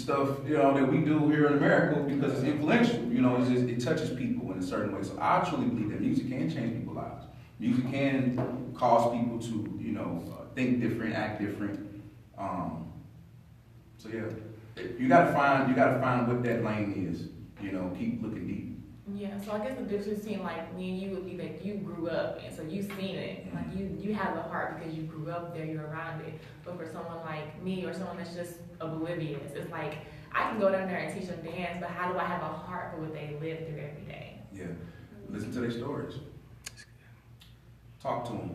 stuff, that we do here in America because it's influential. It touches people in a certain way. So I truly believe that music can change people's lives. Music can cause people to, think different, act different. So yeah, you gotta find what that lane is. Keep looking deep. Yeah, so I guess the difference between like me and you would be that you grew up and so you've seen it. Like you have the heart because you grew up there, you're around it. But for someone like me or someone that's just oblivious, it's like I can go down there and teach them dance, but how do I have a heart for what they live through every day? Yeah, listen to their stories. Talk to them.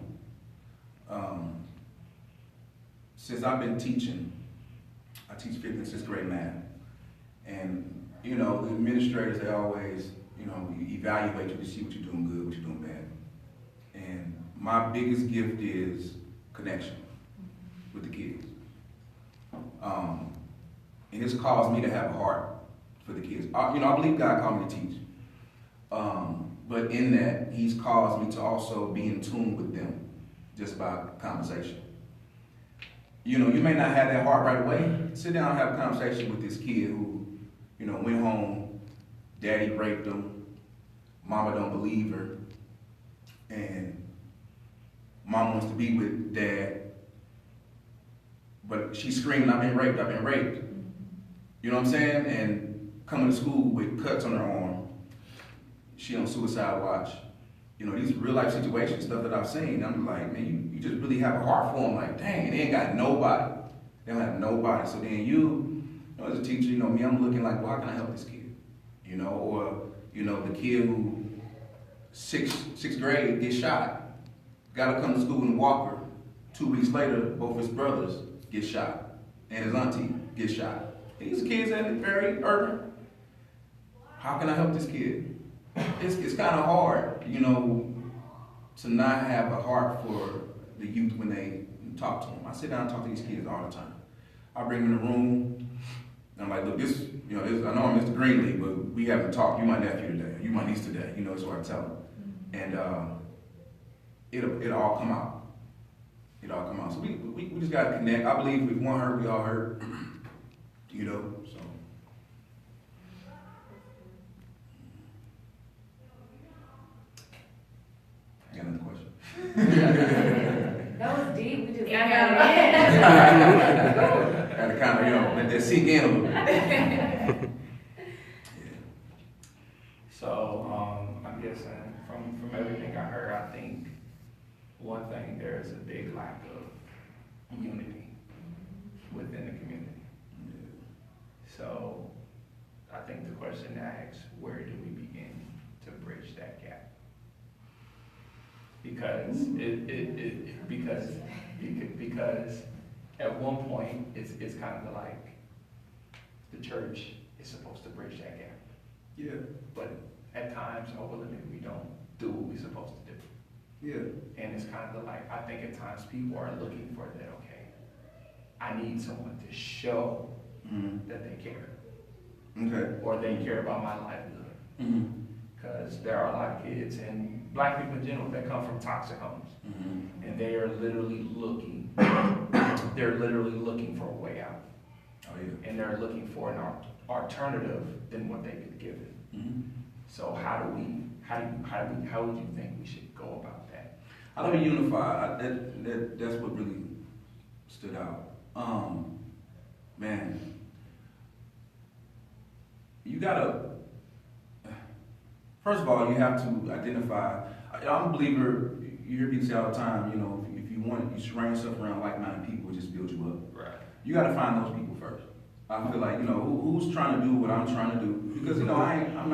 Since I've been teaching, I teach 5th and 6th grade math, and the administrators, they always evaluate you to see what you're doing good, what you're doing bad. And my biggest gift is connection with the kids. And it's caused me to have a heart for the kids. I believe God called me to teach. But in that, He's caused me to also be in tune with them just by conversation. You may not have that heart right away. Sit down and have a conversation with this kid who, went home, daddy raped him, mama don't believe her, and mom wants to be with dad, but she's screaming, I've been raped, I've been raped. You know what I'm saying? And coming to school with cuts on her arm, she on suicide watch. These real life situations, stuff that I've seen, I'm like, man, you just really have a heart for them. Like, dang, they ain't got nobody. They don't have nobody. So then as a teacher, me, I'm looking like, well, how can I help this kid? Or the kid who sixth grade gets shot, got to come to school in a walker. 2 weeks later, both his brothers get shot, and his auntie gets shot. These kids are very urban. How can I help this kid? It's kind of hard, to not have a heart for the youth when they talk to them. I sit down and talk to these kids all the time. I bring them in the room, and I'm like, look, this, I know I'm Mr. Greenlee, but we haven't talked. You my nephew today. You my niece today. That's what I tell them. And it'll all come out. It'll all come out. So we just got to connect. I believe if one hurt, we all hurt. So. I got another question. That was deep. We just got Gotta kind of, let that sink in a little bit. Yeah. So, I'm guessing from everything I heard, I think one thing, there is a big lack of unity within the community. So, I think the question asks, where do we begin to bridge that gap? Because because at one point it's kind of like the church is supposed to bridge that gap. Yeah. But at times, we don't do what we're supposed to do. Yeah. And it's kind of like, I think at times people are looking for that, okay, I need someone to show that they care. Okay. Or they care about my livelihood. Because there are a lot of kids and black people in general that come from toxic homes. And they are literally looking for a way out. Oh yeah. And they're looking for an alternative than what they could give it. So how would you think we should go about that? How do we unify? That's what really stood out. Man, you gotta. First of all, you have to identify. I'm a believer. You hear people say all the time. If you want, you surround yourself around like-minded people, it just build you up. Right. You got to find those people first. I feel like who's trying to do what I'm trying to do, because I don't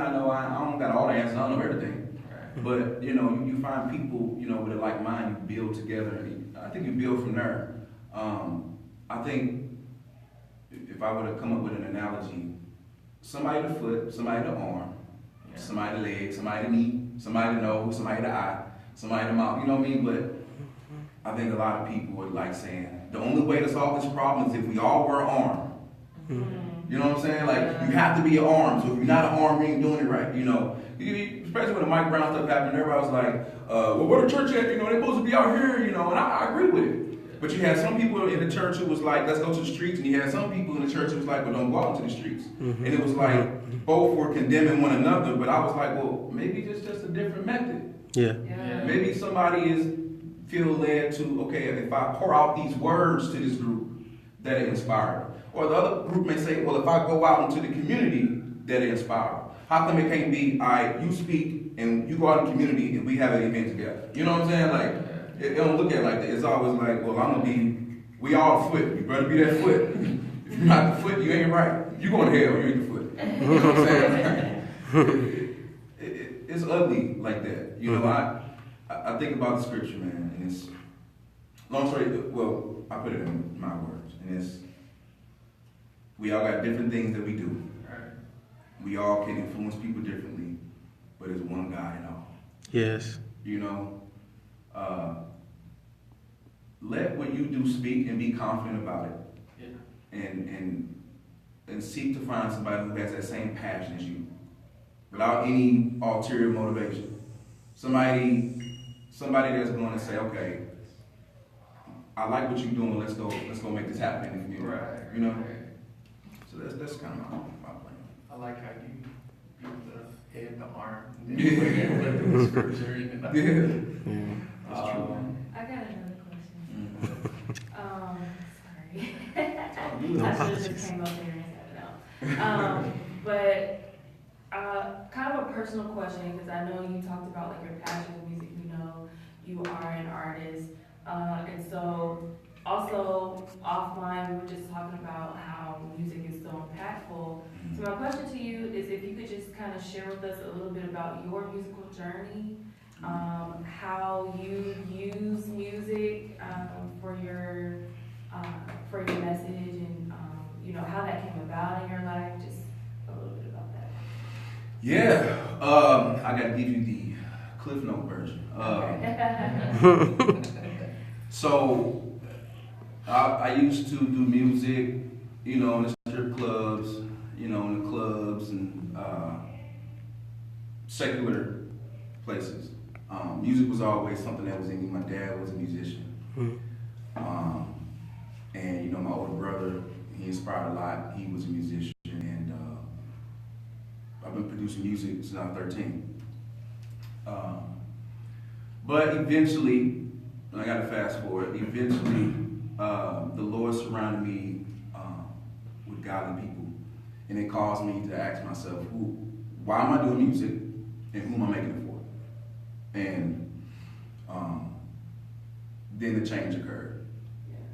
got all the answers. I don't know everything. Right. But you find people with a like mind. You build together. And I think you build from there. I think if I were to come up with an analogy, somebody the foot, somebody the arm, somebody the leg, somebody the knee, somebody the nose, somebody the eye, somebody the mouth. You know what I mean? But I think a lot of people would like saying the only way to solve this problem is if we all were armed. You know what I'm saying? Like, you have to be an arm. So if you're not an arm, you ain't doing it right. Especially when the Mike Brown stuff happened, everybody was like, well, where the church at? They're supposed to be out here, and I agree with it. But you had some people in the church who was like, let's go to the streets, and you had some people in the church who was like, well, don't go out into the streets. And it was like, both were condemning one another, but I was like, well, maybe it's just a different method. Yeah. Maybe somebody feel led to, okay, if I pour out these words to this group, that it inspired. Or the other group may say, well, if I go out into the community, that it inspired. How come it can't be, you speak and you go out in the community and we have an event together? You know what I'm saying? Like, it don't look at it like that. It's always like, well, I'm gonna be, we all the foot. You better be that foot. If you're not the foot, you ain't right. You going to hell, you ain't the foot. You know what I'm saying? It's ugly like that. You know, I think about the scripture, man, and it's, long story, well, I put it in my words, and it's, we all got different things that we do. We all can influence people differently, but it's one God in all. Yes. You know, let what you do speak and be confident about it. And seek to find somebody who has that same passion as you, without any ulterior motivation. Somebody that's going to say, okay, I like what you're doing. Let's go make this happen in the community. Right. You know. So that's kind of my plan. I like how you give the head, the arm, and then the scripture, even though. That's true. I got another question. Sorry. No I should have apologies. just came up here and said it out. But kind of a personal question, because I know you talked about like your passion for music. You know, you are an artist, and so also offline we were just talking about how music is so impactful. So my question to you is if you could just kind of share with us a little bit about your musical journey, how you use music for your message, and you know how that came about in your life. Just a little bit about that. Yeah, I got to give you the Cliff Note version. So I used to do music, you know, in the strip clubs, you know, in the clubs and secular places. Music was always something that was in me. My dad was a musician. And, you know, my older brother, he inspired a lot. He was a musician. And I've been producing music since I was 13. But eventually, and I got to fast forward, eventually the Lord surrounded me with godly people. And it caused me to ask myself, why am I doing music and who am I making it for? And then the change occurred.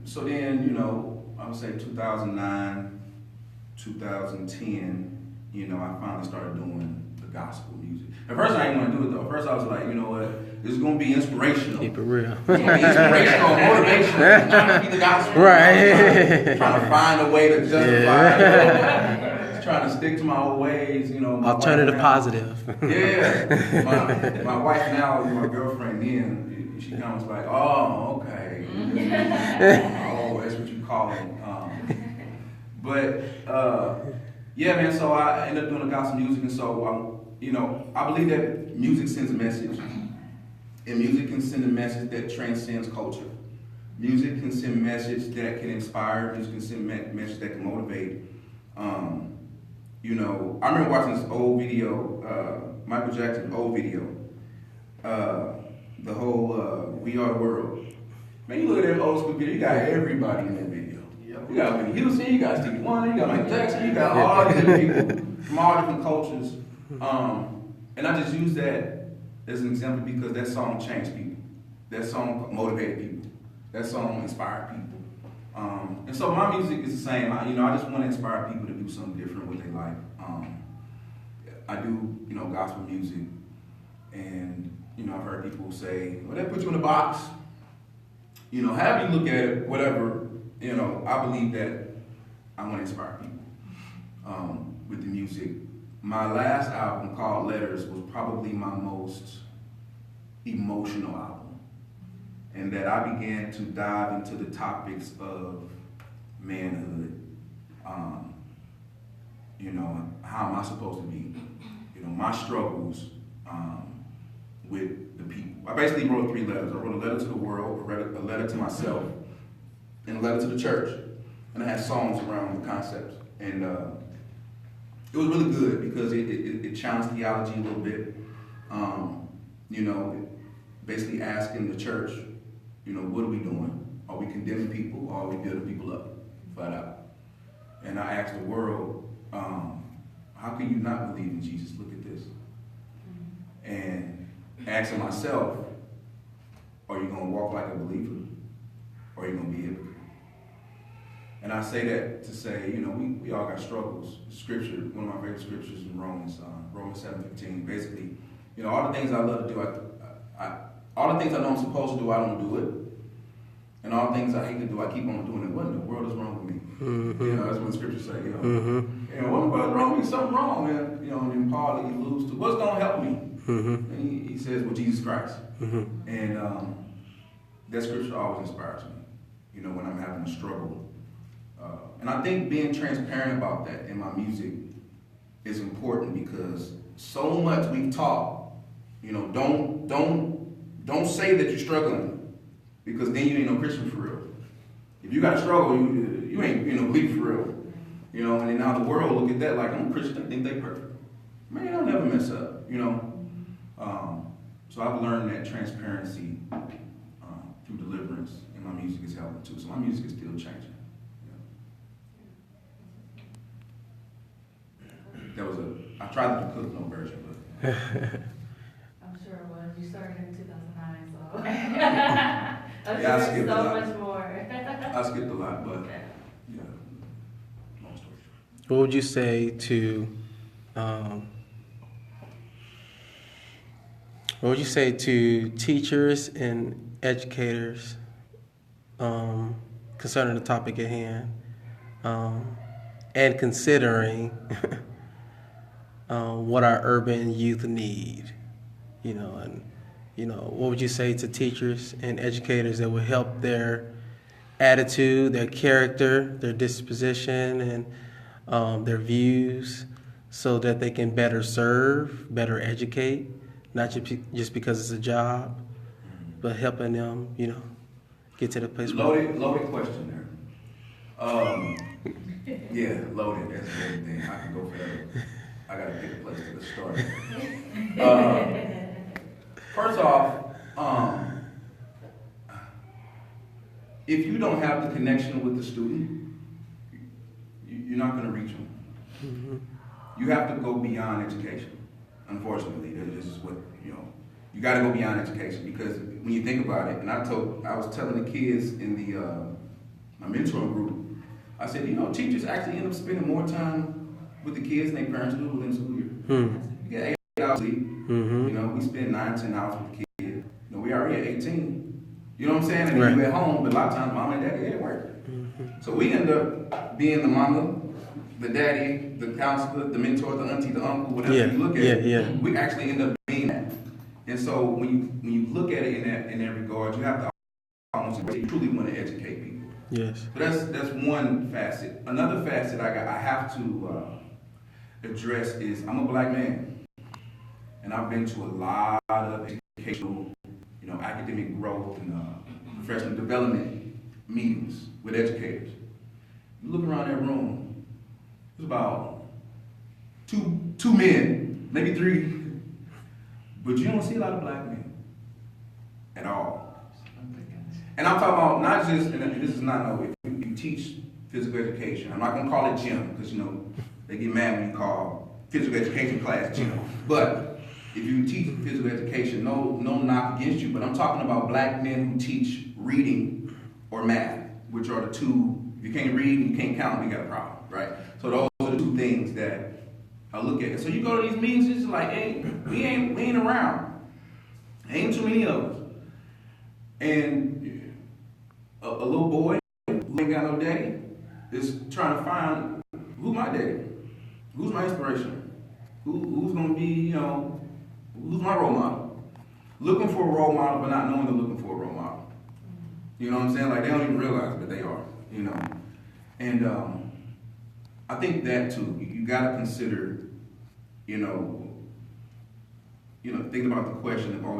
So then, you know, I would say 2009, 2010, you know, I finally started doing the gospel music. At first I didn't want to do it though. At first I was like, you know what, this is going to be inspirational. Keep it real. It's going to be inspirational, motivational. It's not going to be the gospel. Right. Trying to find a way to justify it. Just trying to stick to my old ways, you know. Alternative positive. Yeah. My wife now, my girlfriend then, she kind of was like, oh, okay. Oh, that's what you call it. Yeah, man, so I ended up doing the gospel music, and so, you know, I believe that music sends a message, and music can send a message that transcends culture. Music can send a message that can inspire, music can send a message that can motivate. You know, I remember watching this old video, Michael Jackson's old video, the whole We Are the World. Man, you look at that old school video, you got everybody in that video. You got Whitney Houston, you got Stevie Wonder, you got Michael Jackson, you got all these different people from all different cultures. And I just use that as an example because that song changed people. That song motivated people. That song inspired people. And so my music is the same. I just want to inspire people to do something different with their life. I do, you know, gospel music, and you know, I've heard people say, "Well, that puts you in a box." You know, however you look at it, whatever. You know, I believe that I want to inspire people with the music. My last album, called Letters, was probably my most emotional album, and that I began to dive into the topics of manhood. You know, how am I supposed to be? You know, my struggles with the people. I basically wrote 3 letters. I wrote a letter to the world, a letter to myself, and a letter to the church, and I had songs around the concepts, and it was really good because it challenged theology a little bit. You know, basically asking the church, you know, what are we doing? Are we condemning people or are we building people up? Flat out. And I asked the world, how can you not believe in Jesus? Look at this. And asking myself, are you going to walk like a believer or are you going to be a hypocrite? And I say that to say, you know, we all got struggles. Scripture, one of my favorite scriptures in Romans 7:15. Basically, you know, all the things I love to do, all the things I know I'm supposed to do, I don't do it. And all the things I hate to do, I keep on doing it. What in the world is wrong with me? Mm-hmm. You know, that's what the scriptures say. You know, Mm-hmm. you know what's wrong with me? Something wrong, man. You know, and then Paul, he alludes to, what's going to help me? Mm-hmm. And he says, well, Jesus Christ. Mm-hmm. And that scripture always inspires me, you know, when I'm having a struggle. And I think being transparent about that in my music is important because so much we've taught, you know, don't say that you're struggling because then you ain't no Christian for real. If you got a struggle, you ain't, you know, believe for real. You know, and then now the world look at that like, I'm a Christian, I think they perfect. Man, I'll never mess up, you know. So I've learned that transparency through deliverance in my music is helping too. So my music is still changing. That was I tried to do cook no version, but I'm sure it was. You started in 2009, so. I'm Yeah, I sure skipped it's a so lot. much more. I skipped a lot, but yeah. Long story short. What would you say to teachers and educators concerning the topic at hand, and considering what our urban youth need, you know, and you know, what would you say to teachers and educators that will help their attitude, their character, their disposition, and their views, so that they can better serve, better educate, not just because it's a job, but helping them, you know, get to the place. Loaded question there. Yeah, loaded. That's everything. I can go forever. I gotta pick a place to start. First off, if you don't have the connection with the student, you're not going to reach them. Mm-hmm. You have to go beyond education. Unfortunately, this is what, you know, you got to go beyond education because when you think about it, and I was telling the kids in my mentoring group, I said, you know, teachers actually end up spending more time with the kids than their parents do within the school year. Mm-hmm. You get 8 hours sleep. Mm-hmm. You know, we spend 9-10 hours with the kids. You know, we already at 18. You know what I'm saying? And Right. you at home, but a lot of times mom and daddy at work. Mm-hmm. So we end up being the mama, the daddy, the counselor, the mentor, the auntie, the uncle, whatever Yeah, you look at. yeah. We actually end up being that. And so when you look at it in that regard, you have to almost truly want to educate people. Yes. But that's one facet. Another facet I have to address is I'm a black man, and I've been to a lot of educational, you know, academic growth and professional development meetings with educators. You look around that room, there's about two men, maybe 3, but you don't see a lot of black men at all. And I'm talking about not just, and this is not no, if you teach physical education, I'm not going to call it gym, because, you know, they get mad when you call physical education class gym. But if you teach physical education, no knock against you, but I'm talking about black men who teach reading or math, which are the two, if you can't read and you can't count, we got a problem, right? So those are the 2 things that I look at. So you go to these meetings, it's like, hey, we ain't around. Ain't too many of us. And a little boy who ain't got no daddy is trying to find who's my daddy, who's my inspiration, who's gonna be, you know, who's my role model. Looking for a role model, but not knowing they're looking for a role model. You know what I'm saying? Like they don't even realize, but they are. You know, and I think that too. You got to consider, you know, think about the question of are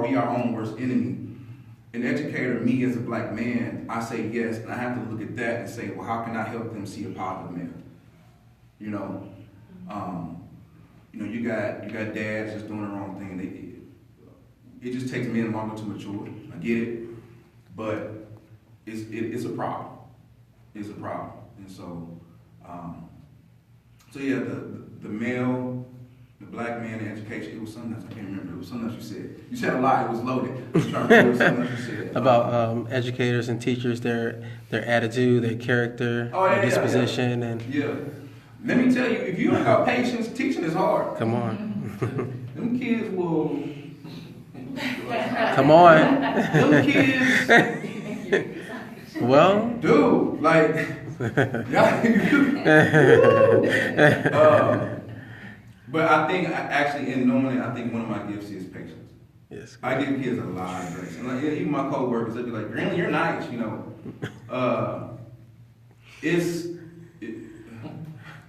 we our own worst enemy? an educator, me as a black man, I say yes, and I have to look at that and say, well, how can I help them see a positive man? You know, you got dads just doing the wrong thing. It just takes men longer to mature. I get it, but it's a problem. It's a problem, and so yeah, the male. The black man in education, it was something else, I can't remember, it was something else you said. You said a lot, it was loaded. I was trying to remember something else you said. About educators and teachers, their attitude, their character, their disposition, and yeah. Let me tell you, if you don't have patience, teaching is hard. come on, Them kids will. come on. Them kids, Well, dude, like, but I think actually in knowing it, I think one of my gifts is patience. yes, I give kids a lot of grace, and like even my co-workers, they'll be like, "Really, you're nice," you know.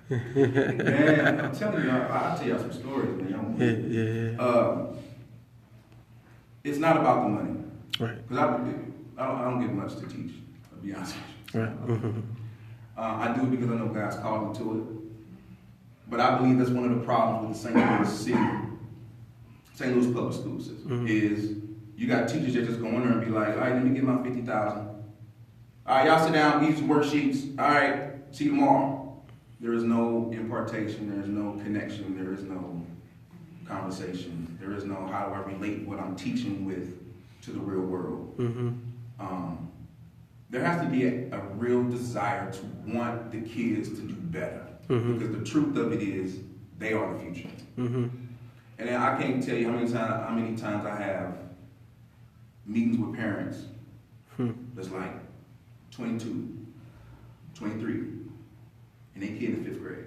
Man, I'm telling you, I'll tell y'all some stories, man. yeah. It's not about the money, Right, because I don't get much to teach. I'll be honest with you. right. I do it because I know God's called me to it. But I believe that's one of the problems with the St. Louis public school system is you got teachers that just go in there and be like, all right, let me get my 50,000. All right, y'all sit down, these worksheets. All right, see you tomorrow. There is no impartation. There is no connection. There is no conversation. There is no how do I relate what I'm teaching with to the real world. There has to be a real desire to want the kids to do better. Because the truth of it is, they are the future. And then I can't tell you how many times I have meetings with parents that's like 22, 23, and they kid in 5th grade.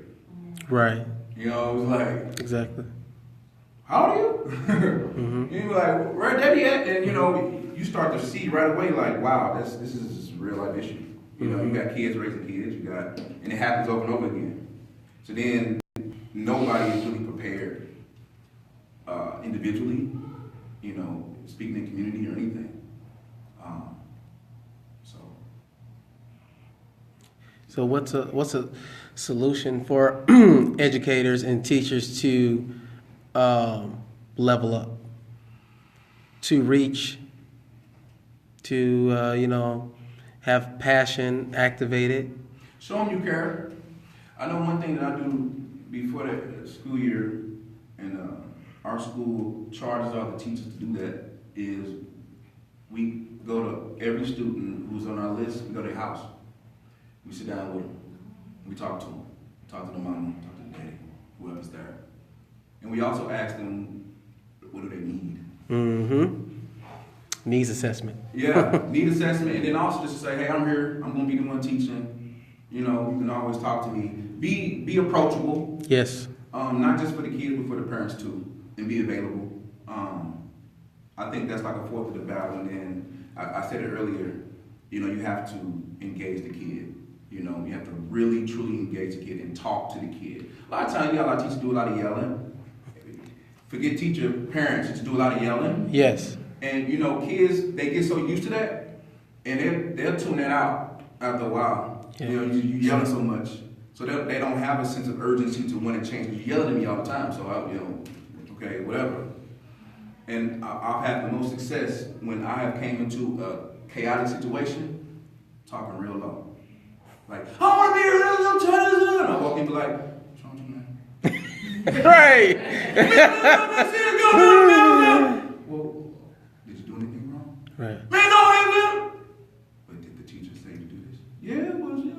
Right, You know, it was like, exactly. how old are you? And you're like, where daddy at? And you start to see right away, like, wow, this is a real life issue. You know, you got kids raising kids, and it happens over and over again. So then nobody is really prepared individually, speaking in community or anything. So what's a solution for educators and teachers to level up, to reach, to have passion activated? Show them you care. I know one thing that I do before the school year, and our school charges all the teachers to do that, is we go to every student who's on our list, we go to their house. We sit down with them. We talk to them. Talk to the mama, talk to the daddy, whoever's there. And we also ask them, what do they need? Needs assessment. Yeah, need assessment, and then also just to say, hey, I'm here. I'm going to be the one teaching. You can always talk to me. Be approachable. Yes. Not just for the kids, but for the parents too, and be available. I think that's like a fourth of the battle. And then I said it earlier. You have to engage the kid. You have to really, truly engage the kid and talk to the kid. A lot of times, you got a lot of teachers do a lot of yelling. Forget teacher, parents just do a lot of yelling. Yes. And kids, they get so used to that, and they'll tune that out after a while. Yeah. You yelling so much, so they don't have a sense of urgency to want to change. You yelling at me all the time, so okay, whatever. And I've had the most success when I have came into a chaotic situation, talking real low. Like, I want to be here, little China. And I walk in and be like, what's wrong with you, man? Right. Well, did you do anything wrong? Right. Man, no, but did the teacher say to do this? Yeah, it was you.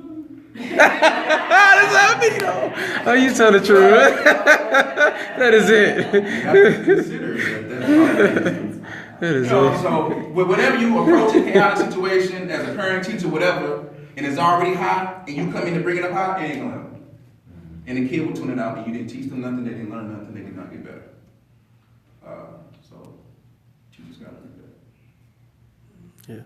That's how me though. Oh, you tell the truth. That is it. You have to consider that's That is it. so whenever you approach a chaotic situation as a parent, teacher, whatever, and it's already hot, and you come in to bring it up hot, it ain't gonna help. And the kid will tune it out, and you didn't teach them nothing, they didn't learn nothing, they did not get better. So you just gotta do that. Yeah.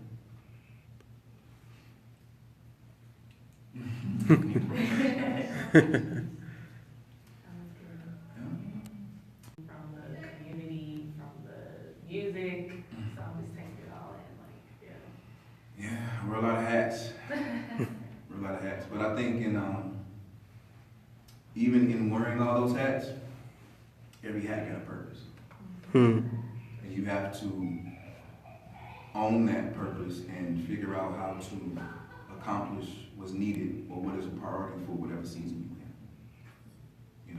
From the community, from the music, so I'm just taking it all in, like. even in wearing all those hats, every hat got a purpose. Hmm. And you have to own that purpose and figure out how to accomplish what's needed or what is a priority for whatever season